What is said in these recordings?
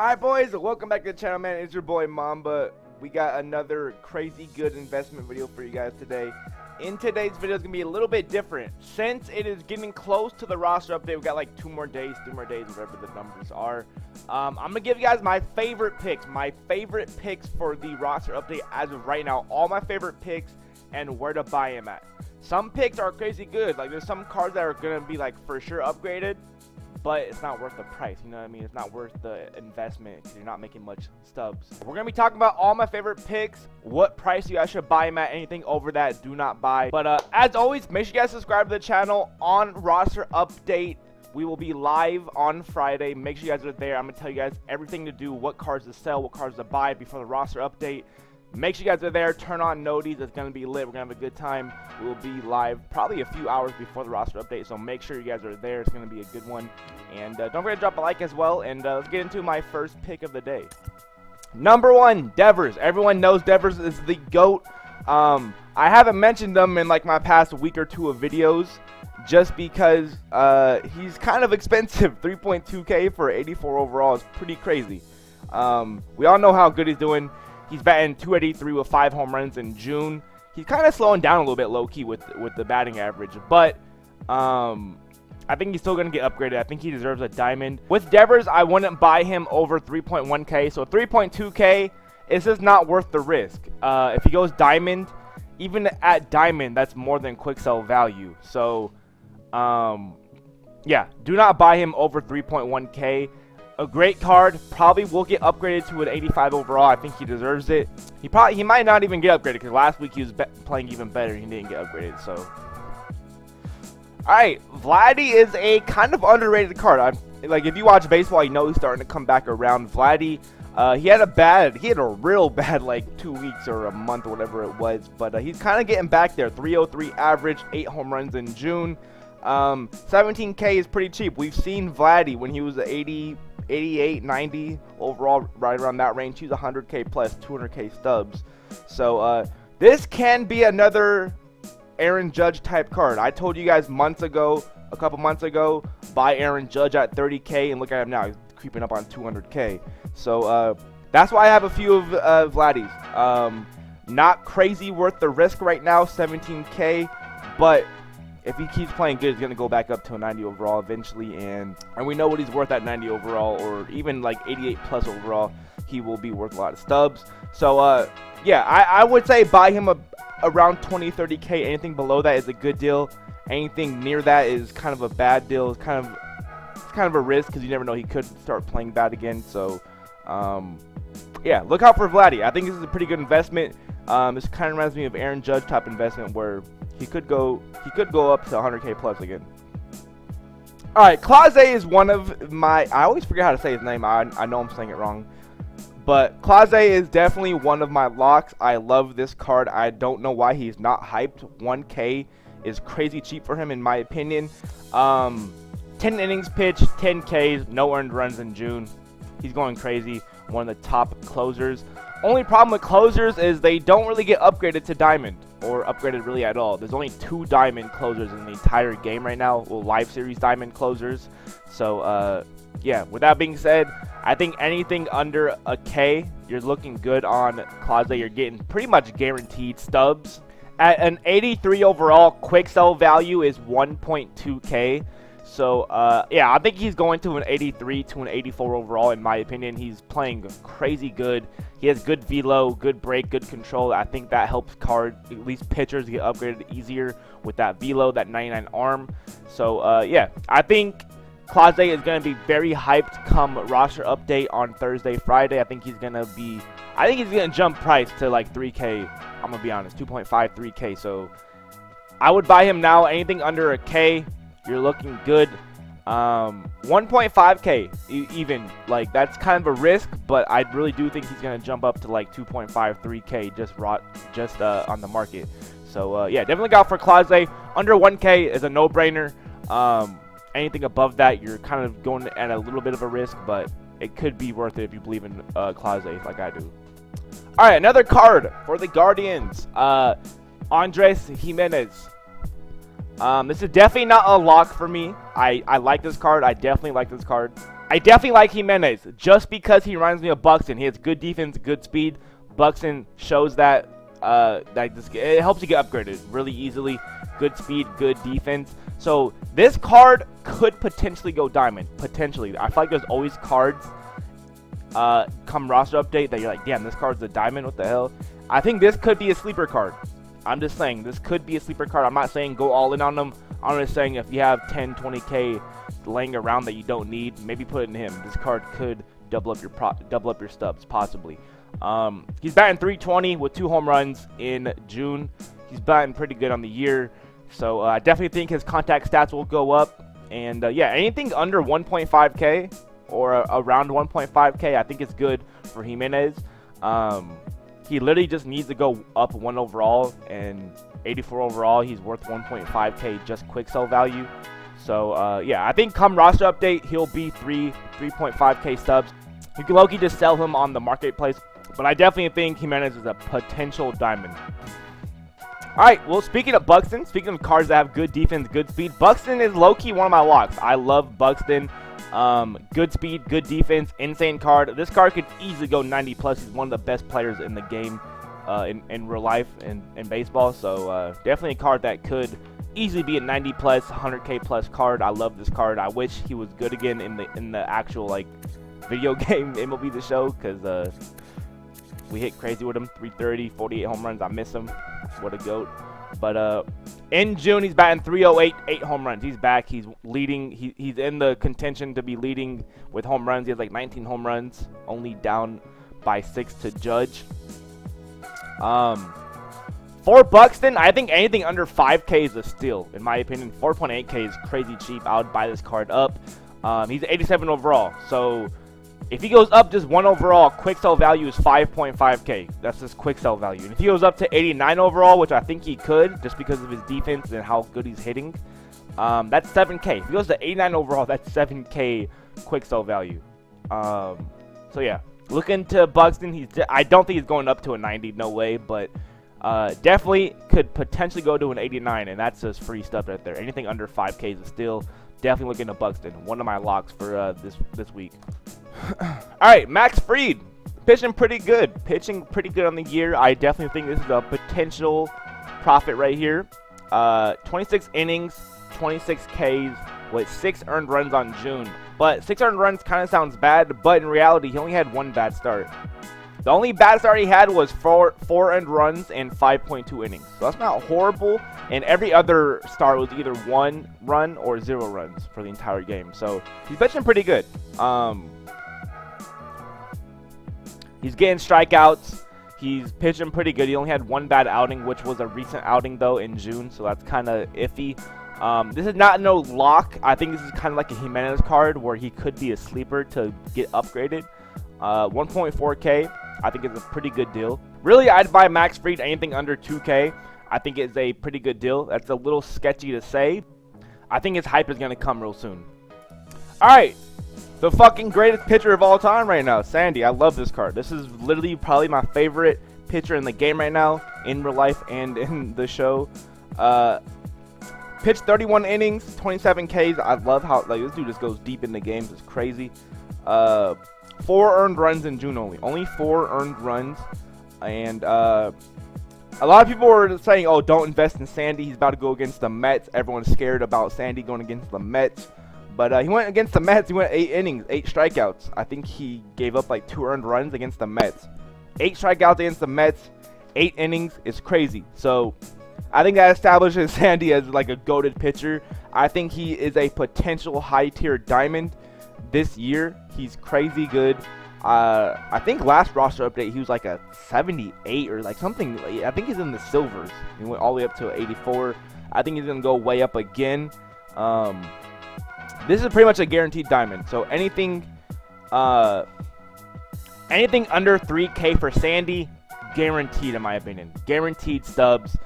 Alright boys, welcome back to the channel, man. It's your boy Mamba. We got another crazy good investment video for you guys today. In today's video is going to be a little bit different. Since it is getting close to the roster update, we got like 2 more days, 3 more days, whatever the numbers are. I'm going to give you guys my favorite picks for the roster update as of right now. All my favorite picks and where to buy them at. Some picks are crazy good. Like there's some cards that are going to be like for sure upgraded, but it's not worth the price, you know what I mean? It's not worth the investment because you're not making much stubs. We're going to be talking about all my favorite picks, what price you guys should buy them at, anything over that, do not buy. But as always, make sure you guys subscribe to the channel. On roster update, we will be live on Friday. Make sure you guys are there. I'm going to tell you guys everything to do, what cards to sell, what cards to buy before the roster update. Make sure you guys are there. Turn on noties. It's going to be lit. We're going to have a good time. We'll be live probably a few hours before the roster update, so make sure you guys are there. It's going to be a good one. And don't forget to drop a like as well. And let's get into my first pick of the day. Number 1, Devos. Everyone knows Devos is the GOAT. I haven't mentioned them in like my past week or 2 of videos just because he's kind of expensive. 3.2K for 84 overall is pretty crazy. We all know how good he's doing. He's batting 283 with 5 home runs in June. He's kind of slowing down a little bit low-key with the batting average. But I think he's still going to get upgraded. I think he deserves a diamond. With Devos, I wouldn't buy him over 3.1K. So 3.2K is just not worth the risk. If he goes diamond, even at diamond, that's more than quick sell value. So, yeah, do not buy him over 3.1K. A great card, probably will get upgraded to an 85 overall. I think he deserves it. He might not even get upgraded because last week he was playing even better and he didn't get upgraded. So, all right, Vladdy is a kind of underrated card. Like if you watch baseball, you know he's starting to come back around. Vladdy, he had a real bad like 2 weeks or a month or whatever it was, but he's kind of getting back there. 303 average, 8 home runs in June. 17K is pretty cheap. We've seen Vladdy when he was 80. 88, 90 overall, right around that range. He's 100K plus, 200K stubs. So this can be another Aaron Judge type card. I told you guys a couple months ago, buy Aaron Judge at 30K, and look at him now. He's creeping up on 200K. So that's why I have a few of Vladdy's. Not crazy worth the risk right now, 17K, but if he keeps playing good, he's going to go back up to a 90 overall eventually, and we know what he's worth at 90 overall, or even like 88 plus overall. He will be worth a lot of stubs. So, yeah, I would say buy him around 20, 30K. Anything below that is a good deal. Anything near that is kind of a bad deal. It's kind of a risk because you never know. He could start playing bad again. So, yeah, look out for Vladdy. I think this is a pretty good investment. This kind of reminds me of Aaron Judge type investment where he could go up to 100K plus again. All right, Clase is one of my. I always forget how to say his name. I know I'm saying it wrong, but Clase is definitely one of my locks. I love this card. I don't know why he's not hyped. 1K is crazy cheap for him in my opinion. 10 innings pitched, 10 Ks, no earned runs in June. He's going crazy. One of the top closers. Only problem with closers is they don't really get upgraded to diamond or upgraded really at all. There's only 2 diamond closers in the entire game right now. Well, live series diamond closers. So yeah, with that being said, I think anything under a K, you're looking good on Clase. You're getting pretty much guaranteed stubs. At an 83 overall, quick sell value is 1.2K. So, yeah, I think he's going to an 83 to an 84 overall, in my opinion. He's playing crazy good. He has good velo, good break, good control. I think that helps at least pitchers get upgraded easier with that velo, that 99 arm. So, yeah, I think Clase is going to be very hyped come roster update on Thursday, Friday. I think he's going to jump price to like 3K. I'm going to be honest, 2.5, 3K. So, I would buy him now. Anything under a K, you're looking good. 1.5K even, like that's kind of a risk, but I really do think he's gonna jump up to like 2.5, 3K just on the market. So yeah, definitely go for Clase. Under 1K is a no-brainer. Anything above that, you're kind of going at a little bit of a risk, but it could be worth it if you believe in Clase like I do. All right, another card for the Guardians. Andrejs Jimenez. This is definitely not a lock for me. I like this card. I definitely like this card. I definitely like Jimenez just because he reminds me of Buxton. He has good defense, good speed. Buxton shows that it helps you get upgraded really easily. Good speed, good defense. So this card could potentially go diamond. Potentially. I feel like there's always cards come roster update that you're like, damn, this card's a diamond. What the hell? I think this could be a sleeper card. I'm just saying this could be a sleeper card. I'm not saying go all in on them. I'm just saying if you have 10, 20K laying around that you don't need, maybe put it in him. This card could double up your stubs possibly. He's batting 320 with 2 home runs in June. He's batting pretty good on the year, so I definitely think his contact stats will go up. And yeah, anything under 1.5K or around 1.5K, I think is good for Jimenez. He literally just needs to go up 1 overall, and 84 overall, he's worth 1.5K just quick sell value. So yeah, I think come roster update, he'll be 3.5K subs. You can low-key just sell him on the marketplace, but I definitely think Jimenez is a potential diamond. Alright, well, speaking of Buxton, speaking of cards that have good defense, good speed, Buxton is low-key one of my locks. I love Buxton. Good speed, good defense, insane card. This card could easily go 90 plus. He's one of the best players in the game, in real life and in baseball. So definitely a card that could easily be a 90 plus, 100K plus card. I love this card. I wish he was good again in the actual like video game MLB The Show, because we hit crazy with him. 330, 48 home runs. I miss him. What a goat. But in June, he's batting 308, 8 home runs. He's back. He's leading. He's in the contention to be leading with home runs. He has like 19 home runs, only down by 6 to Judge. For Buxton, I think anything under 5K is a steal, in my opinion. 4.8K is crazy cheap. I would buy this card up. He's 87 overall, so if he goes up just 1 overall, quick sell value is 5.5K. That's his quick sell value. And if he goes up to 89 overall, which I think he could, just because of his defense and how good he's hitting, that's 7K. If he goes to 89 overall, that's 7K quick sell value. So yeah, look into Buxton. I don't think he's going up to a 90, no way, but definitely could potentially go to an 89, and that's just free stuff right there. Anything under 5K is a steal. Definitely look into Buxton. One of my locks for this week. Alright, Max Fried. Pitching pretty good. Pitching pretty good on the year. I definitely think this is a potential profit right here. 26 innings, 26 Ks with 6 earned runs on June. But 6 earned runs kind of sounds bad, but in reality, he only had 1 bad start. The only bad start he had was 4 earned runs and 5.2 innings. So that's not horrible. And every other start was either 1 run or 0 runs for the entire game. So he's pitching pretty good. He's getting strikeouts. He's pitching pretty good. He only had 1 bad outing, which was a recent outing, though, in June. So that's kind of iffy. This is not no lock. I think this is kind of like a Jimenez card where he could be a sleeper to get upgraded. 1.4K, I think it's a pretty good deal. Really, I'd buy Max Fried anything under 2K. I think it's a pretty good deal. That's a little sketchy to say. I think his hype is going to come real soon. Alright. The fucking greatest pitcher of all time right now, Sandy. I love this card. This is literally probably my favorite pitcher in the game right now, in real life and in the show. Pitched 31 innings, 27 Ks. I love how like this dude just goes deep in the games. It's crazy. 4 earned runs in June only. Only 4 earned runs. And a lot of people were saying, oh, don't invest in Sandy. He's about to go against the Mets. Everyone's scared about Sandy going against the Mets. But he went against the Mets. He went 8 innings, 8 strikeouts. I think he gave up like 2 earned runs against the Mets. 8 strikeouts against the Mets, 8 innings is crazy. So I think that establishes Sandy as like a goated pitcher. I think he is a potential high-tier diamond this year. He's crazy good. I think last roster update he was like a 78 or like something. I think he's in the silvers. He went all the way up to 84. I think he's gonna go way up again. This is pretty much a guaranteed diamond. So anything under 3K for Sandy, guaranteed in my opinion. Guaranteed stubs.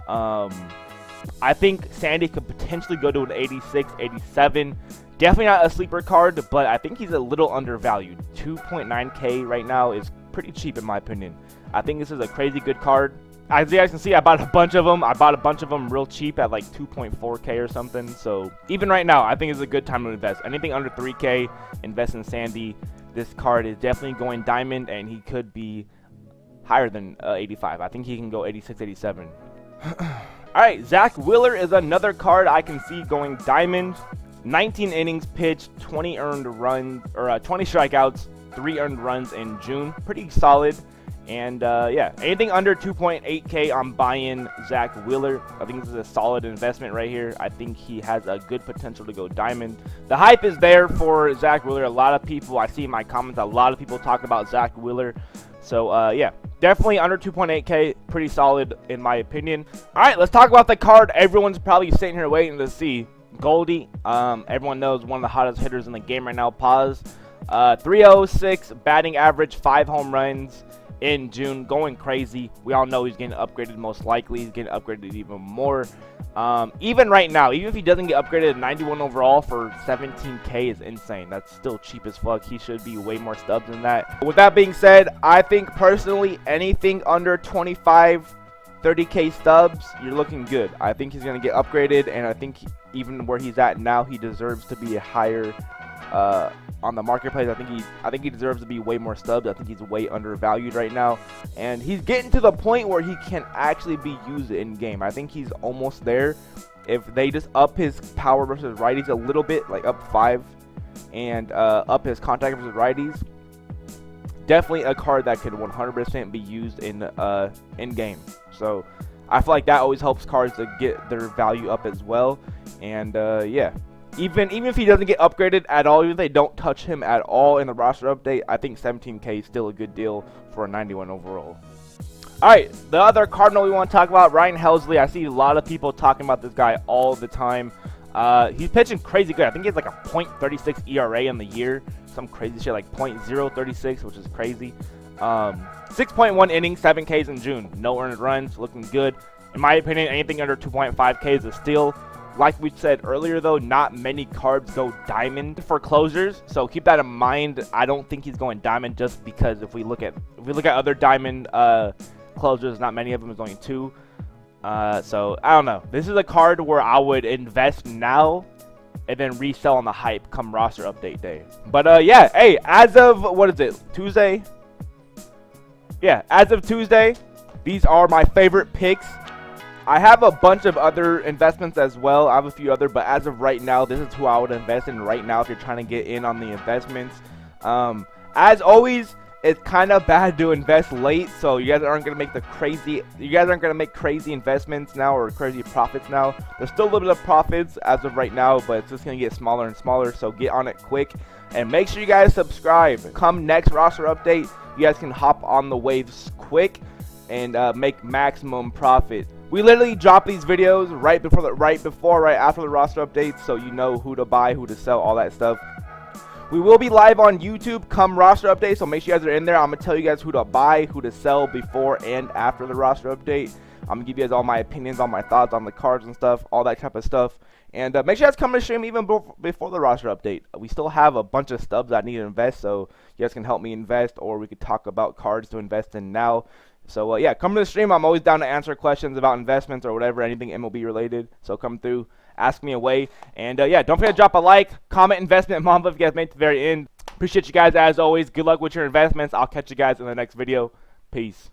I think Sandy could potentially go to an 86, 87. Definitely not a sleeper card, but I think he's a little undervalued. 2.9K right now is pretty cheap in my opinion. I think this is a crazy good card. As you guys can see, I bought a bunch of them. I bought a bunch of them real cheap at like 2.4K or something. So even right now, I think it's a good time to invest. Anything under 3K, invest in Sandy. This card is definitely going diamond, and he could be higher than 85. I think he can go 86, 87. Alright, Zach Wheeler is another card I can see going diamond. 19 innings pitched, 20 earned runs, or 20 strikeouts, 3 earned runs in June. Pretty solid. And yeah, anything under 2.8K, I'm buying Zach Wheeler. I think this is a solid investment right here. I think he has a good potential to go diamond. The hype is there for Zach Wheeler. A lot of people, I see in my comments, a lot of people talk about Zach Wheeler. So yeah, definitely under 2.8K, pretty solid in my opinion. All right, let's talk about the card everyone's probably sitting here waiting to see. Goldie, everyone knows one of the hottest hitters in the game right now. Pause. 306 batting average, 5 home runs in June, going crazy. We all know he's getting upgraded. Most likely he's getting upgraded even more. Even right now, even if he doesn't get upgraded at 91 overall for 17K is insane. That's still cheap as fuck. He should be way more stubs than that. With that being said, I think personally anything under 25 30K stubs, you're looking good. I think he's going to get upgraded, and I think even where he's at now, he deserves to be a higher on the marketplace. I think he deserves to be way more stubs. I think he's way undervalued right now, and he's getting to the point where he can actually be used in game. I think he's almost there. If they just up his power versus righties a little bit, like up 5, and up his contact versus righties, definitely a card that could 100% be used in game. So I feel like that always helps cards to get their value up as well. And yeah, even if he doesn't get upgraded at all, even if they don't touch him at all in the roster update, I think 17K is still a good deal for a 91 overall. Alright, the other Cardinal we want to talk about, Ryan Helsley. I see a lot of people talking about this guy all the time. He's pitching crazy good. I think he has like a .36 ERA in the year. Some crazy shit like .036, which is crazy. 6.1 innings, 7 Ks in June. No earned runs, looking good. In my opinion, anything under 2.5 Ks is a steal. Like we said earlier, though, not many cards go diamond for closers, so keep that in mind. I don't think he's going diamond just because if we look at other diamond closers, not many of them is going 2. So I don't know. This is a card where I would invest now and then resell on the hype come roster update day. But yeah, hey, as of what is it, Tuesday? Yeah, as of Tuesday, these are my favorite picks. I have a bunch of other investments as well. I have a few other, but as of right now, this is who I would invest in right now if you're trying to get in on the investments. As always, it's kind of bad to invest late, so you guys aren't gonna make crazy investments now or crazy profits now. There's still a little bit of profits as of right now, but it's just gonna get smaller and smaller. So get on it quick and make sure you guys subscribe. Come next roster update, you guys can hop on the waves quick and make maximum profit. We literally drop these videos right after the roster updates, so you know who to buy, who to sell, all that stuff. We will be live on YouTube come roster update, so make sure you guys are in there. I'm going to tell you guys who to buy, who to sell before and after the roster update. I'm going to give you guys all my opinions, all my thoughts on the cards and stuff, all that type of stuff. And make sure you guys come to stream even before the roster update. We still have a bunch of stubs I need to invest, so you guys can help me invest, or we could talk about cards to invest in now. So yeah, come to the stream. I'm always down to answer questions about investments or whatever, anything MLB related. So come through, ask me away. And yeah, don't forget to drop a like, comment investment mamba if you guys made it to the very end. Appreciate you guys as always. Good luck with your investments. I'll catch you guys in the next video. Peace.